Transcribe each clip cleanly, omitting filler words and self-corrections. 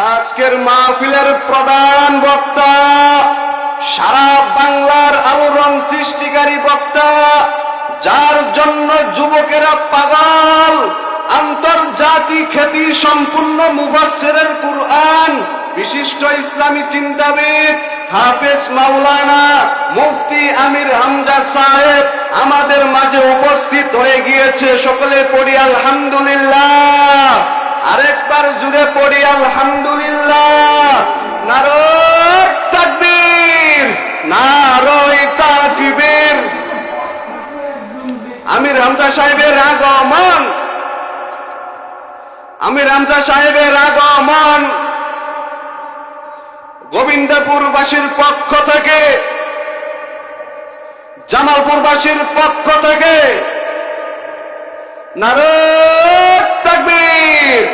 আজকের মাহফিলের প্রধান বক্তা, সারা বাংলার আলোড়ন সৃষ্টিকারী বক্তা, যার জন্য যুবকেরা পাগল, আন্তর্জাতিক খ্যাতি সম্পূর্ণ মুফাসসিরের কুরআন, বিশিষ্ট ইসলামী চিন্তাবিদ হাফেজ মাওলানা মুফতি আমির হামজা সাহেব আমাদের মাঝে উপস্থিত হয়ে গিয়েছে। সকলে পড়ি আলহামদুলিল্লাহ। আরেকবার জুড়ে পড়ি আলহামদুলিল্লাহ। নারায়ে তাকবীর, নারায়ে তাকবীর। আমির হামজা সাহেবের আগমন, আমির হামজা সাহেবের আগমন গোবিন্দপুরবাসীর পক্ষ থেকে, জামালপুরবাসীর পক্ষ থেকে নারায়ে তাকবীর,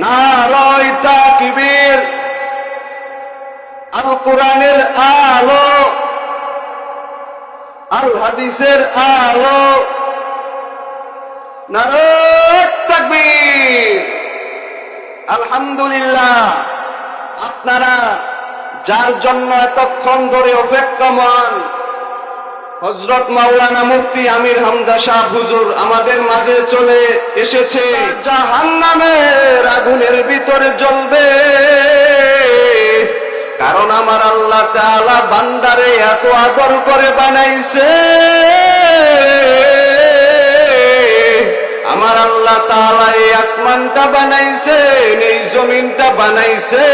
নারায়ে তাকবীর। আল কোরআনের আলো, আল হাদিসের আলো, নারায়ে তাকবীর। আলহামদুলিল্লাহ। আপনারা যার জন্য এতক্ষণ ধরে অপেক্ষমান, হযরত মাওলানা মুফতি আমির হামজা সাহেব হুজুর আমাদের মাঝে চলে এসেছে। জাহান্নামের আগুনের ভিতরে জ্বলবে, কারণ আমার আল্লাহ তাআলা বান্দারে এত আদর করে বানাইছে। আমার আল্লাহ তাআলা এই আসমানটা বানাইছে, এই জমিনটা বানাইছে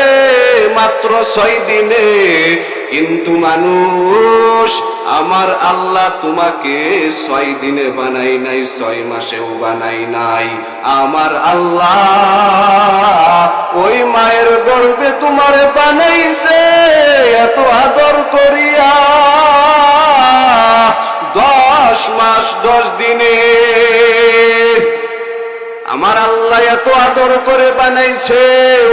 মাত্র 6 দিনে, কিন্তু মানুষ আমার আল্লাহ তোমাকে 6 দিনে বানাই নাই, 6 মাসেও বানাই নাই। আমার আল্লাহ ওই মায়ের গর্ভে তোমারে বানাইছে এত আদর করিয়া 10 মাস 10 দিনে। আমার আল্লাহ এত আদর করে বানাইছে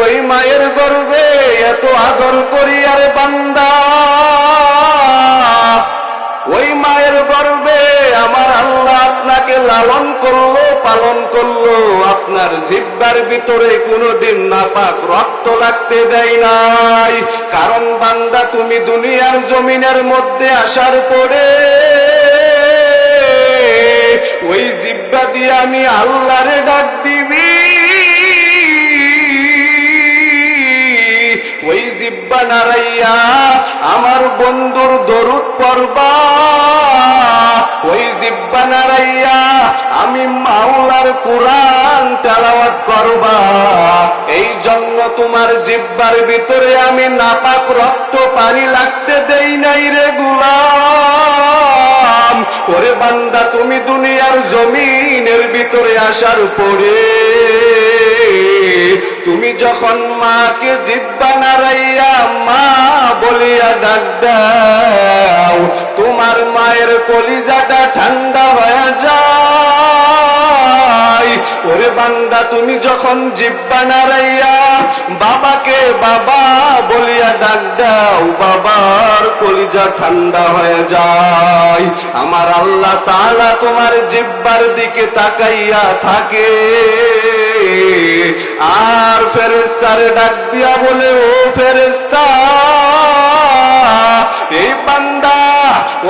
ওই মায়ের গর্ভে, এত আদর করি। আর বান্দা ওই মায়ের গর্ভে আমার আল্লাহ আপনাকে লালন করলো, পালন করলো, আপনার জিহ্বার ভিতরে কোনোদিন নাপাক রক্ত লাগতে দেয় নাই। কারণ বান্দা তুমি দুনিয়ার জমিনের মধ্যে আসার পরে ওই জিহ্বা দিয়ে আমি আল্লাহরে ডাক দিবি, ওই জিহ্বা নাড়াইয়া আমার বন্ধুর দরুদ পড়বা, ওই জিহ্বা নাড়াইয়া আমি মাওলার কুরআন তেলাওয়াত করবা। এই জন্য তোমার জিহ্বার ভিতরে আমি নাপাক রক্ত পানি লাগতে দেই নাই রে গোলাম। ওরে বান্দা তুমি দুনিয়ার জমিনের ভিতরে আসার পরে তুমি যখন মাকে জিহ্বা নাড়াইয়া মা বলিয়া ডাক দাও, তোমার মায়ের কলিজাটা ঠান্ডা হয়ে যায়। ওরে বান্দা তুমি যখন জিহ্বা নাড়াইয়া বাবাকে বাবা বলিয়া ডাক দাও, বাবার কলিজা ঠান্ডা হয়ে যায়। আমার আল্লাহ তাআলা তোমার জিহ্বার দিকে তাকাইয়া থাকে আর ফেরেশতারে ডাক দিয়া বলে, ও ফেরেশতা, এই বান্দা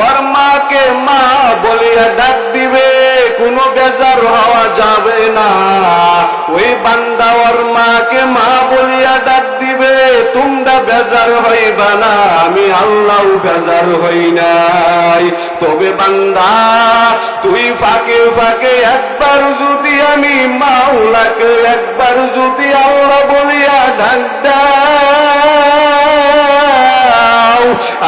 ওর মাকে মা বলিয়া ডাক দিবে, কোনো বেজার হওয়া যাবে না। ওই বান্দা ওর মাকে মা বলিয়া ডাক দিবে, তোমরা বেজার হইবা না, আমি আল্লাহ বেজার হই নাই। তবে বান্দা তুই ফাঁকে ফাঁকে একবার যদি আমি মাওলাকে একবার যদি আল্লাহ বলিয়া ডাক দাও,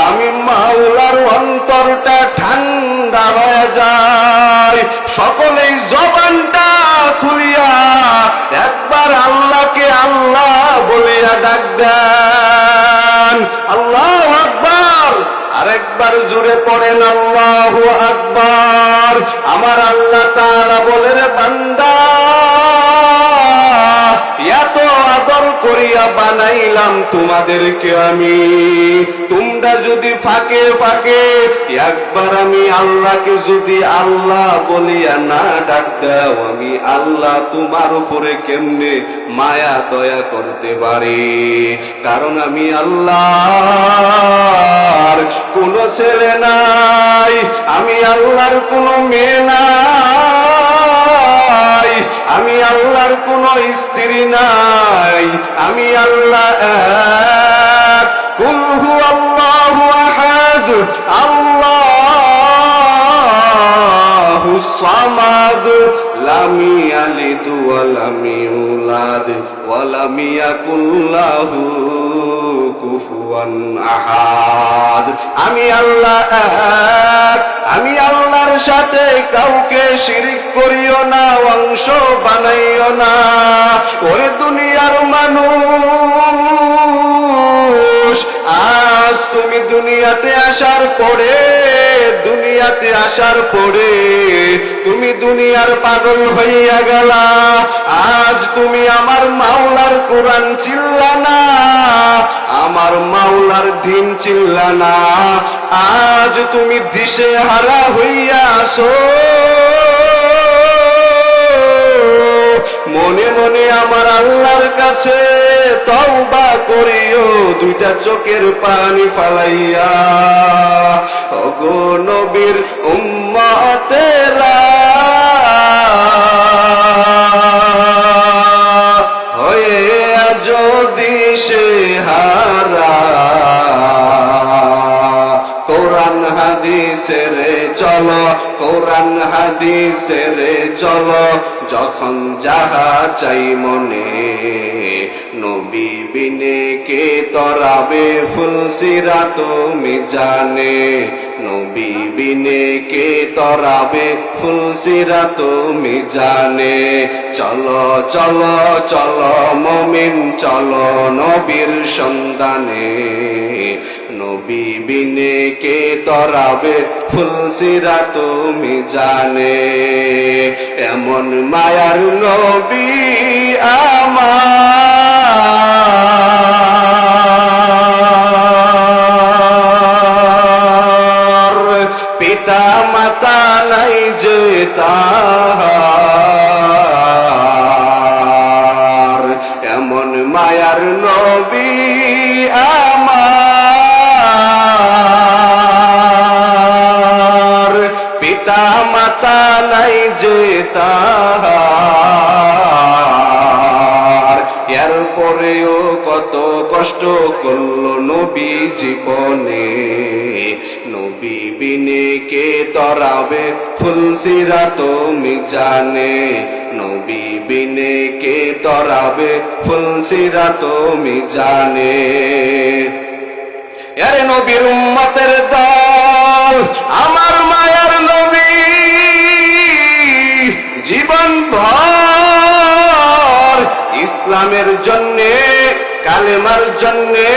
আমি মাওলার অন্তরটা ঠান্ডা হয়ে যায়। সকলেই জবানটা খুলিয়া একবার আল্লাহকে আল্লাহ বলিয়া ডাক দেন। আল্লাহু আকবার। আরেকবার জোরে পড়েন আল্লাহু আকবার। আমার আল্লাহ তাআলা বলে, রে বান্দা এত আদর করি বলিয়া বানাইলাম তোমাদেরকে আমি। তোমরা যদি ফাঁকে ফাঁকে একবার আমি আল্লাহকে যদি আল্লাহ বলিয়া না ডাক দাও, আমি আল্লাহ তোমার উপরে কেমনে মায়া দয়া করতে পারি? কারণ আমি আল্লাহর কোনো ছেলে নাই, আমি আল্লাহর কোনো মেয়ে নাই, আমি আল্লাহর কোনো স্ত্রী নাই, আমি আল্লাহ এক। কুল হুয়াল্লাহু আহাদ, আল্লাহুস সামাদ, লাম ইয়ালিদ ওয়া লাম ইউলাদ ওয়া লাম ইয়াকুল লাহু কুফুয়ান আহাদ। আমি আল্লাহ এক, আমি আল্লাহর সাথে কাউকে শিরিক করিও না, অংশ বানাইও না। ওরে দুনিয়ার মানুষ, আজ তুমি দুনিয়াতে আসার পরে, দুনিয়াতে আসার পরে তুমি দুনিয়ার পাগল হইয়া গেলা। আজ তুমি আমার মাওলার কোরআন চিল্লা না, আমার মাওলার দিন চিল্লা না। আজ তুমি দিশে হারা হইয়া আসো। মনে মনে আমার আল্লাহর কাছে তওবা করিও, দুইটা চোখের পানি ফালাইয়া। ওগো নবীর উম্মতেরা, হয়ে যদি সে হারা, কোরআন হাদিসের চলো, কোরআন হাদিসের চলো, যখন যাহা চাই মনে। নবী বিনে কে তরাবে ফুলসিরাত মিজানে, নবী বিনে কে তরাবে ফুলসিরাত মিজানে। চলো চলো চলো মুমিন চলো নবীর সন্ধানে, নবী বিনে কে তরাবে ফুলসিরাত মিজানে। এমন মায়ার নবী আমার, পিতা মাতা নাই যে তাহার। এমন মায়ার নবী আমার, পিতা মাতা নাই যে তাহার। এরপরেও কত কষ্ট করলো নবী জীবনে, নবী বিনে কে তরাবে ফুলসিরাত মিজানে, নবী বিনে কে তরাবে ফুলসিরাত মিজানে। আরে নবীর উম্মতের দল, আমার মায়ার নবী জীবন ভর ইসলামের জন্যে, কালেমার জন্যে,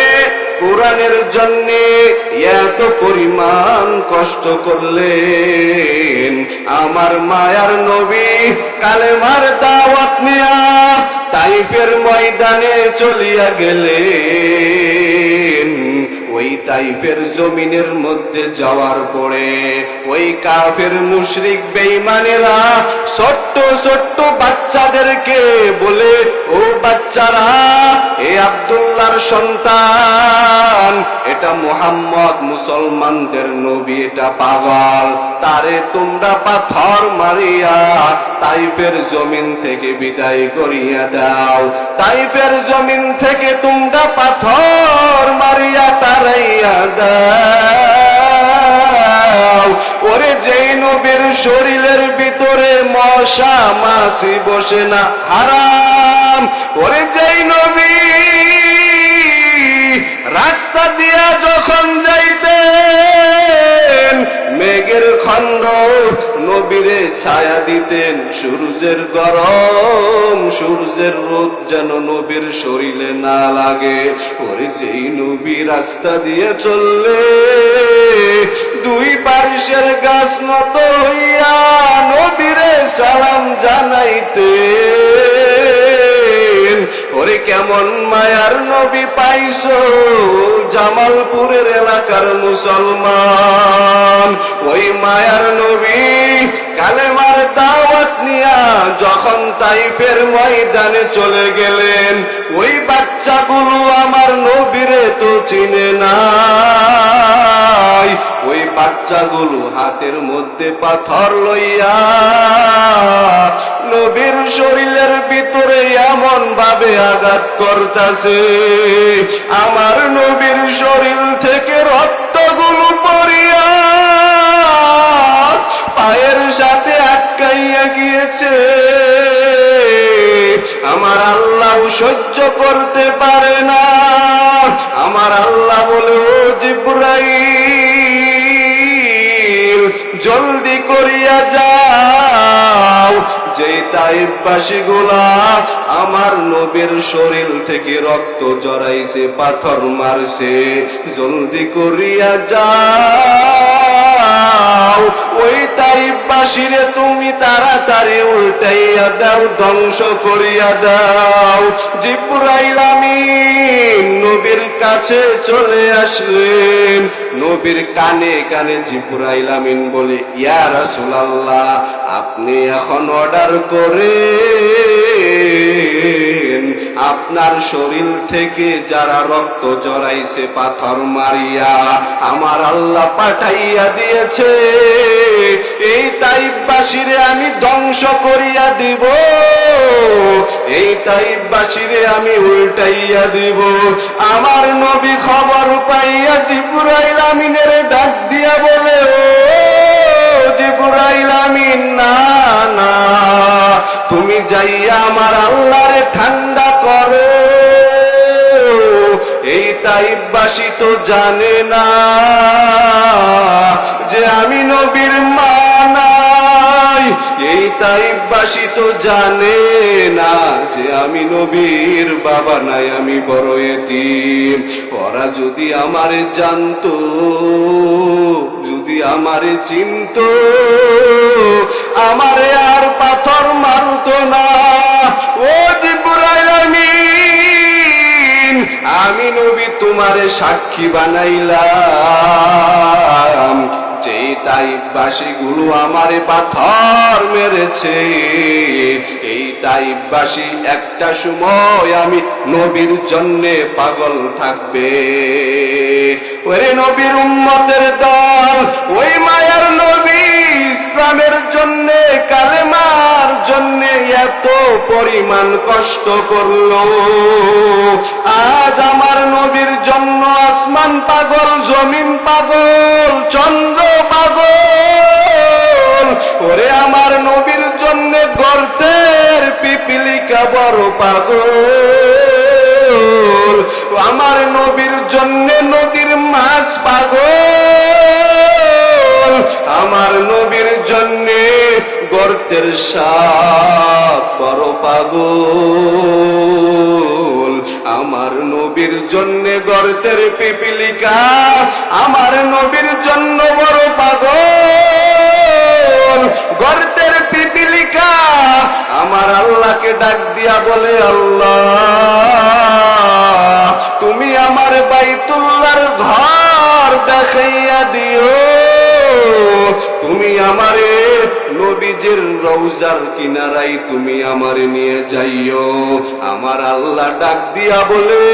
কোরআনের জন্যে এত পরিমাণ কষ্ট করলেন। আমার মায়ার নবী কালেমার দাওয়াত নিয়া তাইফের ময়দানে চলিয়া গেলেন। ওই তাইফের জমিনের মধ্যে যাওয়ার পরে ওই কাফের মুশরিক বেঈমানেরা ছোট্ট ছোট্ট বাচ্চাদেরকে বলে, ও বাচ্চারা, এ আব্দুল্লাহর সন্তান, এটা মুহাম্মদ মুসলমানদের নবী, এটা পাগল, তারে তোমরা পাথর মারিয়া তাইফের জমিন থেকে বিদায় করিয়া দাও। তাইফের জমিন থেকে তোমরা পাথর মারিয়া তারাইয়া দাও। ওরে যেই নবীর শরীরের ভিতরে মশা মাছি বসে না, হারাম। ওরে যেই নবী রাস্তা দিয়া যখন যাইতেন, মেঘের খণ্ড নবীরে ছায়া দিতেন, সূর্যের গরম সূর্যের রোদ যেন নবীর শরীরে না লাগে। ওরে যেই নবী রাস্তা দিয়ে চললে দুই পার্শ্বের গাছ নত হইয়া নবীরে সালাম জানাইতেন। ওরে কেমন মায়ার নবী পাইছো জামালপুরের এলাকার মুসলমান। ওই মায়ার নবী কালেমার দাওয়াত নিয়া যখন তাইফের ময়দানে চলে গেলেন, ওই বাচ্চাগুলো আমার নবীরে তো চিনে নাই। ওই বাচ্চাগুলো হাতের মধ্যে পাথর লইয়া নবীর শরীরের ভিতরে এমন ভাবে আঘাত করতেছে, আমার নবীর শরীর থেকে রক্তগুলো পড়িয়া পায়ের সাথে আটকাইয়া গিয়েছে। আমার আল্লাহ সহ্য করতে পারে না। আমার আল্লাহ বলে, ও জিবরাইল জলদি করিয়া যাও, যে তাইফবাসীগুলা আমার নবীর শরীর থেকে রক্ত জড়াইছে, পাথর মারছে, জলদি করিয়া যাও, ওই তাইফবাসীরে তুমি তাড়াতাড়ি উল্টাইয়া দাও, ধ্বংস করিয়া দাও। জিবরাইল আমিন নবীর কাছে চলে আসলেন। নবীর কানে কানে জিবরাইল আমিন বলে, ইয়া রাসূলুল্লাহ, আপনি এখন অর্ডার করেন, আপনার শরীর থেকে যারা রক্ত জড়াইছে পাথর মারিয়া আমার আল্লাহ পাঠাইয়া দিয়েছে, এই তাইফবাসীরে আমি ধ্বংস করিয়া দিব, এই তাইফবাসীরে আমি উল্টাইয়া দিব। আমার নবী খবর পাইয়া জিবরাইল আমিনের ডাক দিয়া বলে, ও জিবরাইল আমিন, না না, তুমি যাইয়া আমার আল্লাহরে ঠান্ডা করো, এই তাইফবাসী তো জানে না যে আমি নবীর মা নাই, এই তাইফবাসী তো জানে না যে আমি নবীর বাবা নাই, আমি বড় এতিম। ওরা যদি আমারে জানতো, যদি আমারে চিনতো, আমারে আর পাথর মারতো না। ও জিবরাইল আমিন, আমি নবী তোমারে সাক্ষী বানাইলাম, যে তাইফবাসীগুলো আমারে পাথর মেরেছে, এই তাইফবাসী একটা সময় আমি নবীর জন্যে পাগল থাকবে। ওরে নবীর উম্মতের দল, ওই মায়ার নবী ইসলামের জন্যে, কালেমার জন্যে এত পরিমাণ কষ্ট করলো। আজ আমার নবীর জন্য আসমান পাগল, জমিন পাগল, চন্দ্র পাগল। ওরে আমার নবীর জন্য গর্তের পিপিলিকা বড় পাগল, আমার নবীর জন্য নদীর মাছ পাগল, আমার নবীর জন্য গর্তের সাপ বড় পাগল, আমার নবীর জন্য গর্তের পিপিলিকা আমার নবীর জন্য বড় পাগল। গর্তের পিপিলিকা আমার আল্লাহকে ডাক দিয়া বলে, আল্লাহ তুমি আমার বাইতুল্লাহর ঘর দেখাইয়া দিও, তুমি আমারে নবীজির রওজার কিনারায় তুমি আমারে নিয়ে যাইও। আমার আল্লাহ ডাক দিয়া বলে,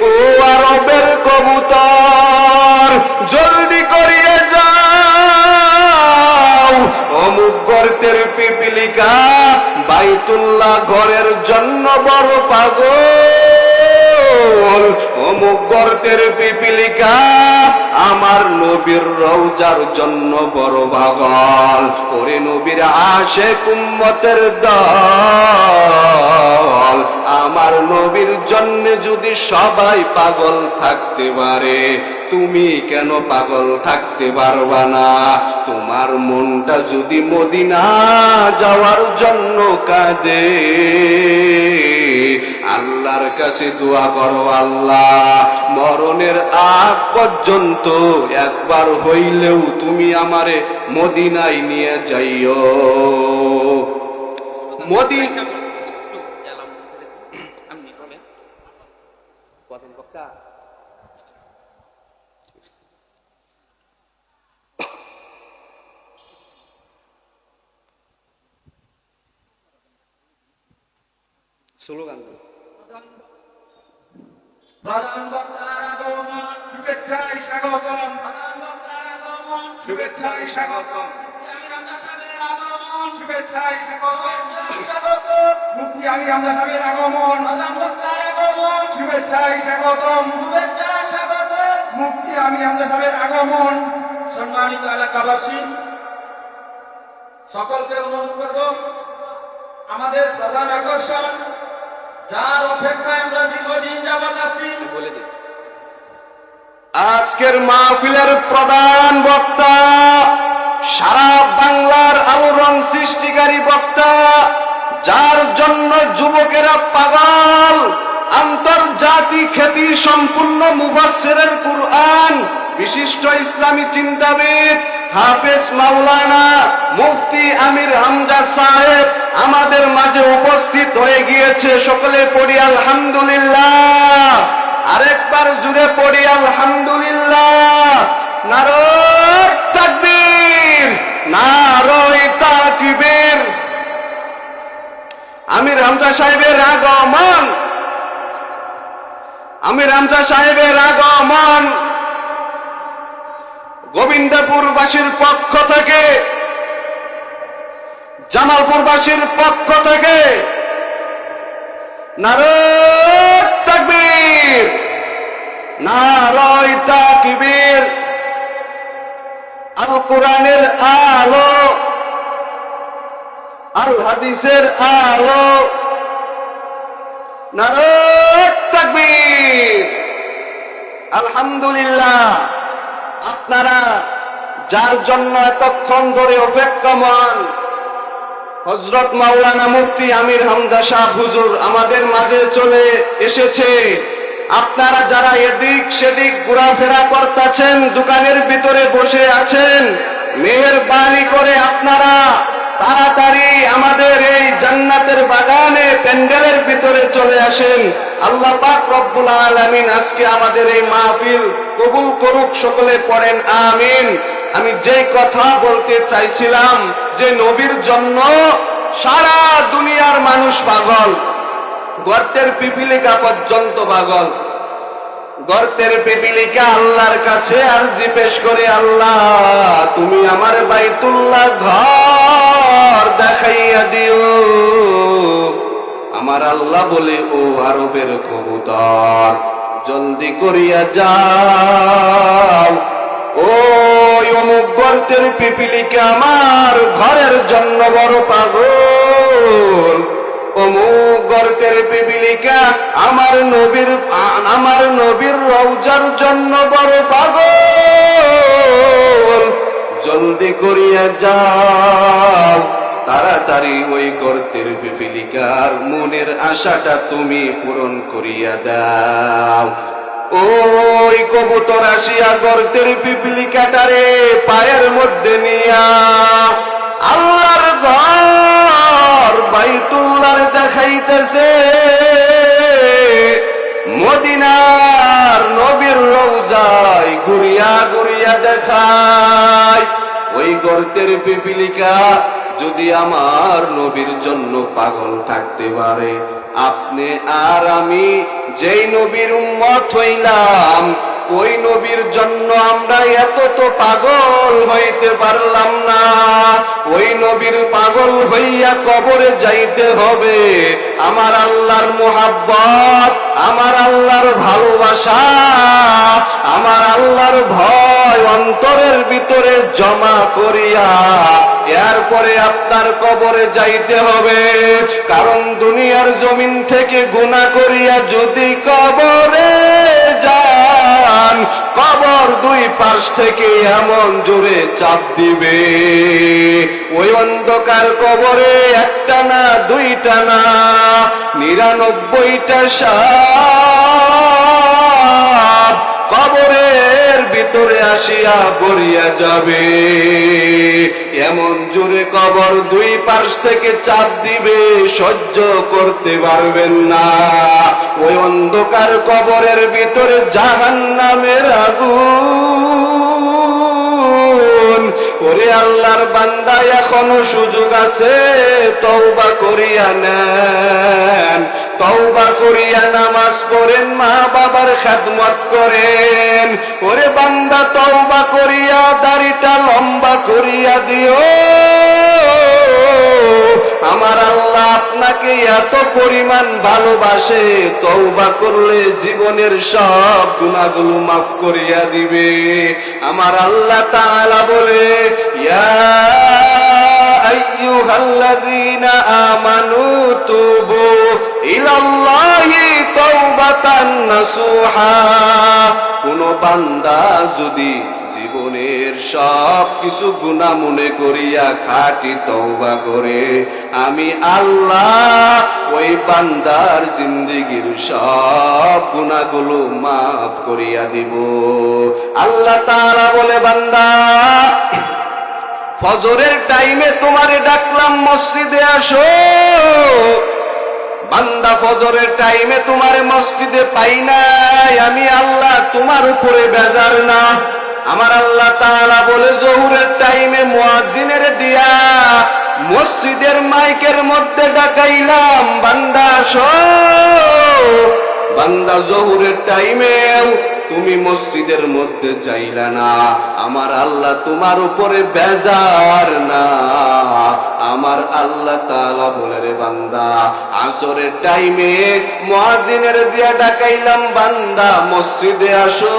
ও আরবের কবুতর, জলদি করিয়া যাও, অমুক গর্তের পিপিলিকা বাইতুল্লাহ ঘরের জন্য বড় পাগল, অমুক গর্তের পিপিলিকা আমার নবীর রওজার জন্য বড় পাগল। ওরে নবীর আশিক উম্মতের দল, আমার নবীর জন্য যদি সবাই পাগল থাকতে পারে, তুমি কেন পাগল থাকতে পারবা না? তোমার মনটা যদি মদিনা যাওয়ার জন্য কাঁদে, আল্লাহর কাছে দোয়া করো, আল্লাহ মরণের আগ পর্যন্ত একবার হইলেও তুমি আমারে মদিনায় নিয়ে যাইও। প্রধান বক্তা স্লোগান প্রধান বক্তার আগমন শুভেচ্ছায় স্বাগতম। প্রধান বক্তার আগমন শুভেচ্ছায় স্বাগতম। শুভেচ্ছায় স্বাগতম। মুফতি আমির হামজা সাহেবের আগমন। প্রধান বক্তার আগমন শুভেচ্ছায় স্বাগতম। শুভেচ্ছায় স্বাগতম। মুফতি আমির হামজা সাহেবের আগমন। সম্মানিত এলাকাবাসী, সকলকে অনুরোধ করব, আমাদের প্রধান আকর্ষণ, যার অপেক্ষায় আমরা দীর্ঘদিন যাবত আছি, বলে দিন। আজকের মাহফিলের প্রধান বক্তা, সারা বাংলার আলোড়ন সৃষ্টিকারী বক্তা, যার জন্য যুবকেরা পাগল, আন্তর্জাতিক খ্যাতি সম্পূর্ণ মুফাসসিরের কুরআন, বিশিষ্ট ইসলামী চিন্তাবিদ হাফেজ মাওলানা মুফতি আমির হামজা সাহেব আমাদের মাঝে উপস্থিত হয়ে গিয়েছে। সকলে পড়ি আলহামদুলিল্লাহ। আরেকবার জুড়ে পড়ি আলহামদুলিল্লাহ। নারায়ে তাকবীর, নারায়ে তাকবীর। আমির হামজা সাহেবের আগমন, আমির হামজা সাহেবের আগমন গোবিন্দপুরবাসীর পক্ষ থেকে, জামালপুরবাসীর পক্ষ থেকে নারায়ে তাকবীর, নারায়ে তাকবীর। আল কোরআনের আলো, আল হাদিসের আলো, নারায়ে তাকবীর। আলহামদুলিল্লাহ। আপনারা যার জন্য এতক্ষণ ধরে অপেক্ষমান, হযরত মাওলানা মুফতি আমির হামজা সাহেব হুজুর আমাদের মাঝে চলে এসেছে। আপনারা যারা এদিক সেদিক ঘোরাফেরা করতেছেন, দোকানের ভিতরে বসে আছেন, মেহেরবানি করে আপনারা তাড়াতাড়ি আমাদের এই জান্নাতের বাগানে প্যান্ডেলের ভিতরে চলে আসেন। আল্লাহ পাক রব্বুল আলামিন আজকে আমাদের এই মাহফিল কবুল করুক। সকলে পড়েন আমিন। আমি যে কথা বলতে চাইছিলাম যে নবীর জন্য সারা দুনিয়ার মানুষ পাগল, গর্তের পিপিলিকা পর্যন্ত পাগল। গর্তের পিপিলিকা আল্লাহর কাছে আরজি পেশ করে, আল্লাহ তুমি আমার বাইতুল্লাহ ঘর দেখাইয়া দিও। আমার আল্লাহ বলে, ও আরবের কবুতর জলদি করিয়া যাও, ওই অমুক গর্তের পিপিলিকা আমার ঘরের জন্য বড় পাগল, অমুক গর্তের পিপিলিকা আমার নবীর রওজার জন্য বড় পাগল, জলদি করিয়া যাও, তাড়াতাড়ি ওই গর্তের পিপিলিকার মনের আশাটা তুমি পূরণ করিয়া দাও। ওই কবুতর আসিয়া গর্তের পিপিলিকাটারে পায়ের মধ্যে নিয়া আল্লাহর ঘর বাইতুল্লাহ দেখাইতেছে, মদিনার নবীর রওজায় ঘুরিয়া ঘুরিয়া দেখায়। ওই গর্তের পিপিলিকা যদি আমার নবীর জন্য পাগল থাকতে পারে, আপনি আর আমি যেই নবীর উম্মত হইলাম, ওই নবীর জন্য আমরা এত তো পাগল হইতে পারলাম না। ওই নবীর পাগল হইয়া কবরে যাইতে হবে। আমার আল্লাহর মুহাব্বত, আমার আল্লাহর ভালোবাসা, আমার আল্লাহর ভয় অন্তরের ভিতরে জমা করিয়া এরপরে আপনার কবরে যাইতে হবে। কারণ দুনিয়ার জমিন থেকে গুনাহ করিয়া যদি কবরে যান, কবর দুই পাশ থেকে এমন জোরে চাপ দিবে, ওই অন্ধকার কবরে একটা না দুইটা না 99টা সাপ কবরের ভিতরে আসিয়া ভরিয়া যাবে। এমন জোরে কবর দুই পাশ থেকে চাপ দিবে, সহ্য করতে পারবেন না। ওই অন্ধকার কবরের ভিতরে জাহান্নামের আগুন। ওরে আল্লাহর বান্দা, এখনো সুযোগ আছে, তওবা করিয়া নেন। তওবা করিয়া নামাজ পড়েন, মা বাবার খেদমত করেন। ওরে বান্দা, তওবা করিয়া দাড়িটা লম্বা করিয়া দিও। আমার আল্লাহ আপনাকে এত পরিমাণ ভালোবাসে, তওবা করলে জীবনের সব গুনাহগুলো মাফ করিয়া দিবে। আমার আল্লাহ তাআলা বলে, ইয়া আইয়ুহাল্লাযীনা আমানু তুবু ইলাল্লাহি তাওবাতান নাসুহা। কোন বান্দা যদি জীবনের সব কিছু গুনাহ মনে করিয়া খাঁটি তওবা করে, আমি আল্লাহ ওই বান্দার জিন্দেগীর সব গুনাহগুলো মাফ করিয়া দিব। আল্লাহ তাআলা বলে, বান্দা, ফজরের টাইমে তোমারে ডাকলাম, মসজিদে আসো। বান্দা, ফজরের টাইমে তোমার মসজিদে পাই নাই, আমি আল্লাহ তোমার উপরে বেজার না। আমার আল্লাহ তাআলা বলে, জোহরের টাইমে মুয়াজ্জিনের দিয়া মসজিদের মাইকের মধ্যে ডাকাইলাম, বান্দা আসো। বান্দা, জোহরের টাইমে তুমি মসজিদের মধ্যে যাইলা না, আমার আল্লাহ তোমার উপরে বেজার না। আমার আল্লাহ তাআলা বলে, রে বান্দা, আসরের টাইমে মুয়াজ্জিনের দিয়া ডাকাইলাম, বান্দা মসজিদে আসো।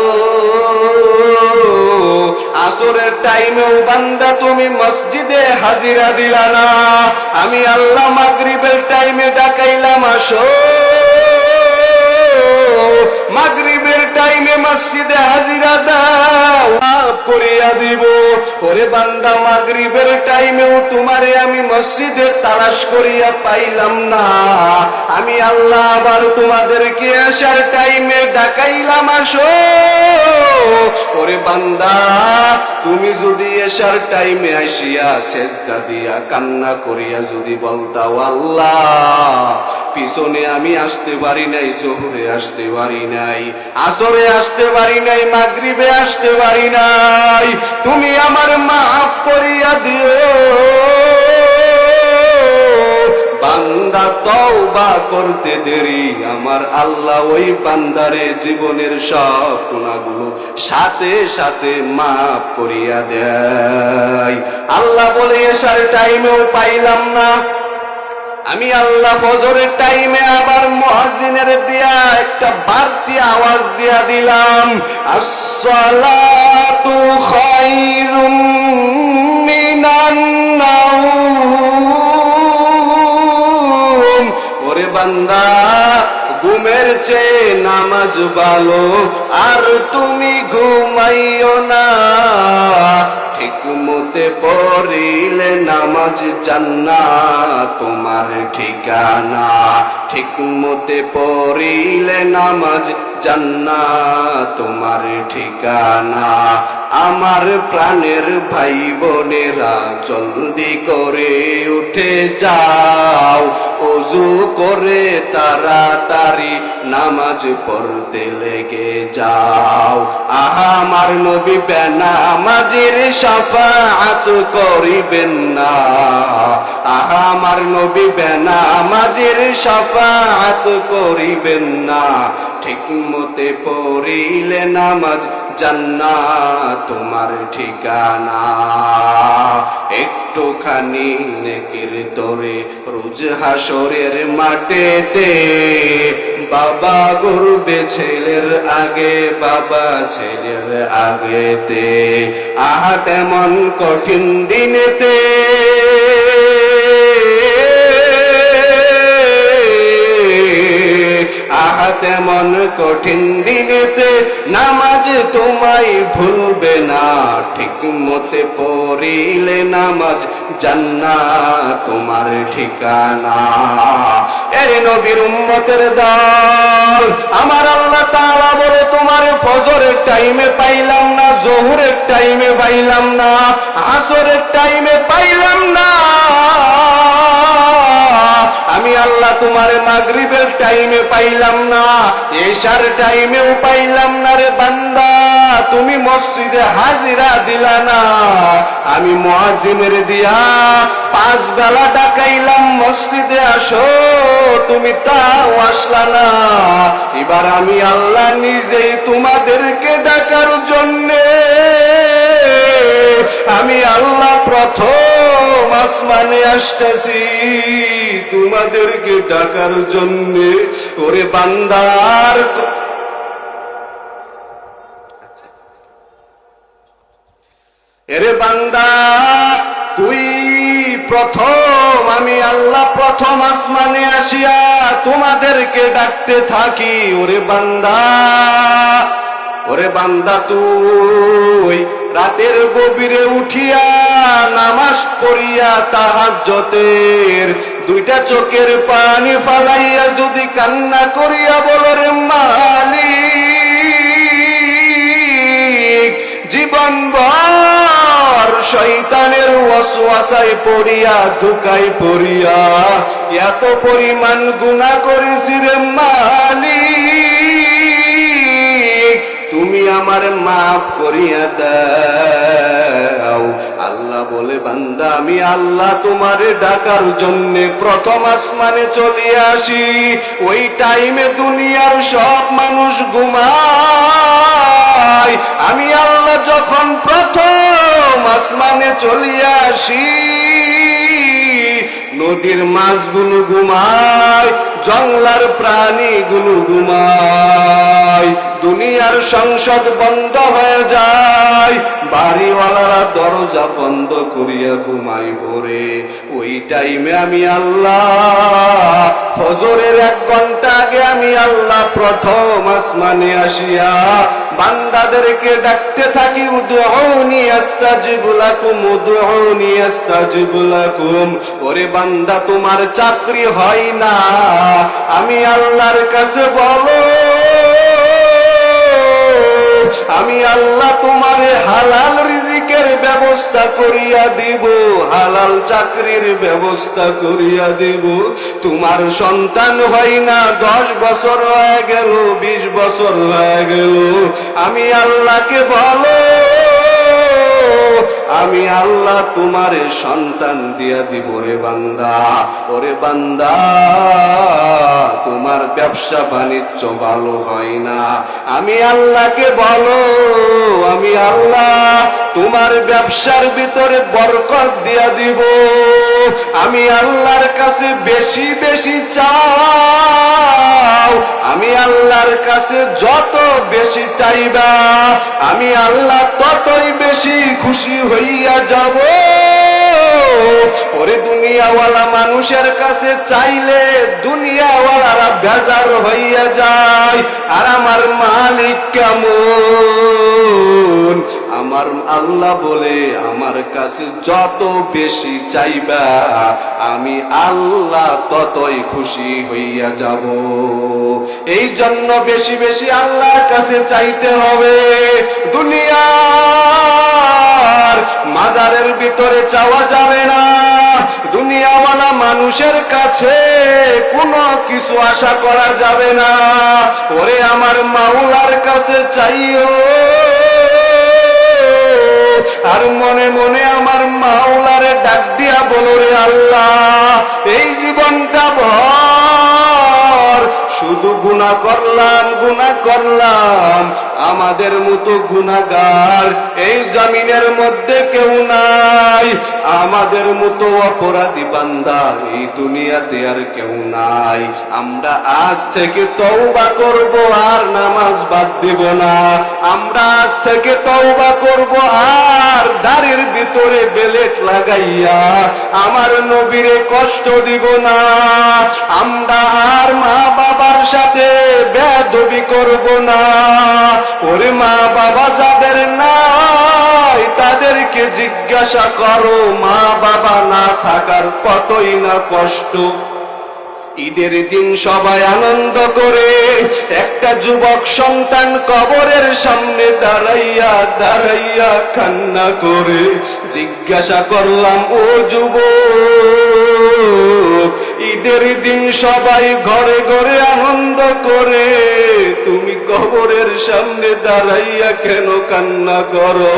আসরের টাইমেও বান্দা তুমি মসজিদে হাজিরা দিলা না, আমি আল্লাহ মাগরিবের টাইমে ডাকাইলাম, আসো। মাগরিবের টাইমে মসজিদে হাজিরা দাও, মাফ করিয়া দিব। ওরে বান্দা, মাগরিবের টাইমেও তোমারে আমি মসজিদে তালাশ করিয়া পাইলাম না, আমি আল্লাহ আবার তোমাদেরকে আসার টাইমে ডাকাইলাম, আসো। ওরে বান্দা, তুমি যদি এশার টাইমে আসিয়া সেজদা দিয়া কান্না করিয়া যদি বলতাও, আল্লাহ পিছনে আমি আসতে পারি নাই, জোহরে আসতে পারি নাই, আসরে আসতে পারি নাই, মাগরিবে আসতে পারি নাই, তুমি আমার মাফ করিয়া দিও। বান্দা তওবা করতে দেরি, আমার আল্লাহ ওই বান্দারে জীবনের সব গুনাহগুলো সাথে সাথে মাফ করিয়া দেয়। আল্লাহ বলে, এশার টাইমেও পাইলাম না, আমি আল্লাহ ফজরের টাইমে আবার মুয়াজ্জিনের দিয়া একটা বাড়তি আওয়াজ দিয়া দিলাম, আসসালাতু খায়রুম মিনান নাওম। ওরে বান্দা, ঘুমের চেয়ে নামাজ ভালো, আর তুমি ঘুমাইও না। ঠিক মতে পড়িলে নামাজ জান্নাত তোমার ঠিকানা, ঠিক মতে পড়িলে নামাজ জান্নাত তোমার ঠিকানা। আমার প্রাণের ভাই বোনেরা, জলদি করে উঠে যাও, ওযু করে তাড়াতাড়ি নামাজ পড়তে লেগে যাও। আমার নবী বেনামাজির শাফাআত করিবেন না, আমার নবী বেনামাজির শাফাআত করিবেন না। ঠিক মতে পড়িলে নামাজ জান্নাত তোমার ঠিকানা। একটুখানি নেকির তোরে রোজ হাসরের মাঠেতে, বাবা গড়বে ছেলের আগে, বাবা ছেলের আগেতে। আহা তেমন কঠিন দিনেতে, আহা তেমন কঠিন দিনেতে, নামাজ তোমায় ভুলবে না। ঠিক মতে পড়িলে নামাজ জান্নাত তোমার ঠিকানা। এর নবীর উম্মতের দল, আমার আল্লাহ তাআলা বলে, তোমার ফজরের টাইমে পাইলাম না, জোহরের টাইমে পাইলাম না, আসরের টাইমে পাইলাম না, আমি আল্লাহ তোমারে মাগরিবের টাইমে পাইলাম না, এশার টাইমেও পাইলাম না রে বান্দা, তুমি মসজিদে হাজিরা দিলা না, আমি মুয়াজ্জিনের দিয়া 5 বেলা ডাকাইলাম মসজিদে আসো, তুমি তাও আসলা না। এবার আমি আল্লাহ নিজেই তোমাদেরকে ডাকার জন্যে, আমি আল্লাহ প্রথম আসমানে আসতেছি তোমাদেরকে ডাকার জন্যে। ওরে বান্দার, এরে বান্দা তুই প্রথম, আমি আল্লাহ প্রথম আসমানে আসিয়া তোমাদেরকে ডাকতে থাকি। ওরে বান্দা, ওরে বান্দা তুই রাতের গভীরে উঠিয়া নামাজ পড়িয়া তাহাজ্জুদের 2টা চোখের পানি ফালাইয়া যদি কান্না করিয়া বলো রে মালিক, জীবনভর শয়তানের ওয়াসওয়াসায় পড়িয়া ধোঁকায় পড়িয়া এত পরিমাণ গুনাহ করেছি রে মালিক, তুমি আমার মাফ করিয়া দাও। আল্লাহ বলে বান্দা আমি আল্লাহ তোমারে ডাকার জন্যে প্রথম আসমানে চলে আসি। ওই টাইমে দুনিয়ার সব মানুষ ঘুমায়, আমি আল্লাহ যখন প্রথম আসমানে চলে আসি, নদীর মাছগুলো ঘুমায়, জঙ্গলার প্রাণীগুলো ঘুমায়, দুনিয়ার সংসদ বন্ধ হয়ে যায়, বাড়িওয়ালারা দরজা বন্ধ করিয়া ঘুমাই পড়ে। ওই টাইমে আমি আল্লাহ ফজরের 1 ঘন্টা আগে আমি আল্লাহ প্রথম আসমানে আসিয়া বান্দাদেরকে ডাকতে থাকি, উদউনি আস্তাজিব লাকুম, উদউনি আস্তাজিব লাকুম। ওরে বান্দা তোমার চাকরি হয় না, আমি আল্লাহর কাছে বলো, আমি আল্লাহ তোমারে হালাল রিজিকের ব্যবস্থা করিয়া দিব, হালাল চাকরির ব্যবস্থা করিয়া দিব। তোমার সন্তান হয় না, 10 বছর হয়ে গেল, 20 বছর হয়ে গেল, আমি আল্লাহকে বলো, আমি আল্লাহ তোমারে সন্তান দিয়া দিব রে বান্দা। ওরে বান্দা তোমার ব্যবসা বাণিজ্য ভালো হয় না, আমি আল্লাহকে বলো, আমি আল্লাহ তোমার ব্যবসার ভিতরে বরকত দিয়া দিব। আমি আল্লাহর কাছে বেশি বেশি চাও, আমি আল্লাহর কাছে যত বেশি চাইবা আমি আল্লাহ ততই বেশি খুশি হইয়া যাব। ওরে দুনিয়াওয়ালা মানুষের কাছে চাইলে দুনিয়াওয়ালারা বেজার হইয়া যায়, আর আমার মালিক কেমন, আমার আল্লাহ বলে আমার কাছে যত বেশি চাইবা আমি আল্লাহ ততই খুশি হইয়া যাব। এই জন্য বেশি বেশি আল্লাহর কাছে চাইতে হবে। দুনিয়ার মাজারের ভিতরে চাওয়া যাবে না, দুনিয়াওয়ালা মানুষের কাছে কোনো কিছু আশা করা যাবে না। ওরে আমার মাওলার কাছে চাইও, আর মনে মনে আমার মাওলারে ডাক দিয়া বলো রে আল্লাহ, এই জীবনটা ভর শুধু গুনাহ করলাম, আমাদের মতো গুনাহগার এই জমিনের মধ্যে কেউ নাই, আমাদের মতো অপরাধী বান্দা এই দুনিয়াতে আর কেউ নাই। আমরা আজ থেকে তওবা করব, আর নামাজ বাদ দিব না। আমরা আজ থেকে তওবা করব, আর দাড়ির ভিতরে বেলেট লাগাইয়া আমার নবীরে কষ্ট দিব না। আমরা আর মা বাবার সাথে বেয়াদবি করব না। ওরে মা বাবা যাদের নাই তাদেরকে জিজ্ঞাসা করো, মা বাবা না থাকার কতই না কষ্ট। ঈদের দিন সবাই আনন্দ করে একটা যুবক সন্তান কবরের সামনে দাঁড়াইয়া দাঁড়াইয়া কান্না করে। জিজ্ঞাসা করলাম, ও যুবক, ঈদের দিন সবাই ঘরে ঘরে আনন্দ করে, তুমি কবরের সামনে দাঁড়াইয়া কেন কান্না করো?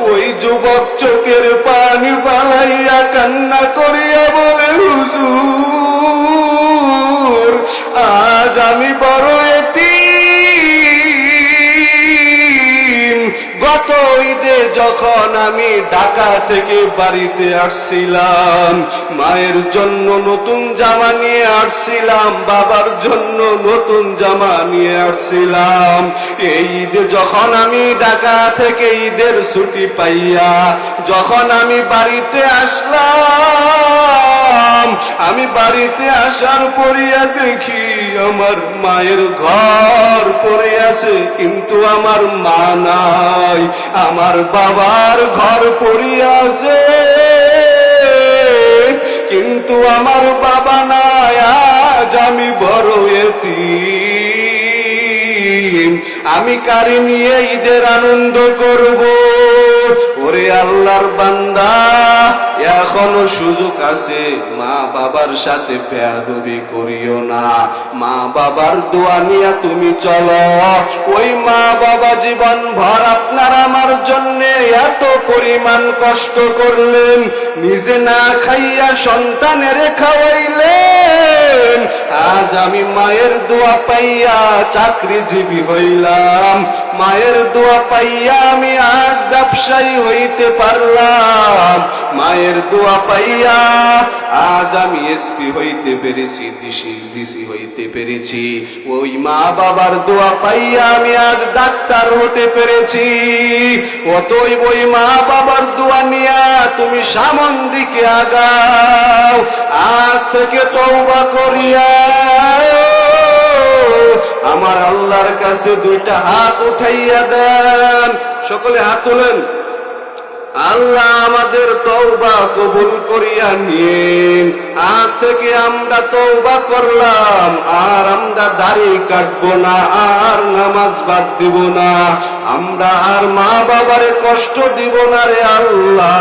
ওই যুবক চোখের পানি ফালাইয়া কান্না করিয়া বলে, হুজুর, আজ আমি বড় এতিম। গত ঈদে যখন আমি ঢাকা থেকে বাড়িতে আসছিলাম, মায়ের জন্য নতুন জামা নিয়ে আসছিলাম, বাবার জন্য নতুন জামা নিয়ে আসছিলাম। এই ঈদে যখন আমি ঢাকা থেকে ঈদের ছুটি পাইয়া যখন আমি বাড়িতে আসলাম, আমি বাড়িতে আসার পরিয়া দেখি আমার মায়ের ঘর পড়ে আছে, কিন্তু আমার মা নাই। আমার বাবার ঘর পড়িয়া আছে, কিন্তু আমার বাবা নাই। আজ আমি বড় এতিম, আমি কারি নিয়ে ঈদের আনন্দ করব? ওরে আল্লাহর বান্দা, এখনো সুযোগ আছে, মা বাবার সাথে বেয়াদবি করিও না। মা বাবার দোয়া নিয়ে তুমি চলো। ওই মা বাবা জীবন ভর আপনার আমার জন্য এত পরিমাণ কষ্ট করলেন, নিজে না খাইয়া সন্তানের খাওয়াইলেন। আজ আমি মায়ের দোয়া পাইয়া চাকরিজীবী হইলাম, মায়ের দোয়া পাইয়া আমি আজ ব্যবসায়ী হইতে পারলাম, মায়ের দোয়া পাইয়া আজ আমি এসপি হইতে পেরেছি, ডিসি হইতে পেরেছি। ওই মা বাবার দোয়া পাইয়া আমি আজ ডাক্তার হতে পেরেছি। অতএব ওই মা বাবার দোয়া নিয়া তুমি সামন দিকে আগাও। আজ থেকে তওবা করিয়া আমার আল্লাহর কাছে দুইটা হাত উঠাইয়া দেন। সকলে হাত তোলেন। আল্লাহ আমাদের তওবা কবুল করিয়া নিন। আজ থেকে আমরা তওবা করলাম, আর আমরা দাড়ি কাটবো না, আর নামাজ বাদ দিব না, আমরা আর মা বাবারে কষ্ট দিব না। রে আল্লাহ,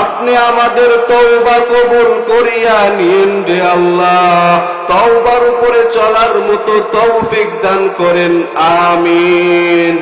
আপনি আমাদের তওবা কবুল করিয়া নিন। রে আল্লাহ, তওবার উপরে চলার মতো তৌফিক দান করেন। আমিন।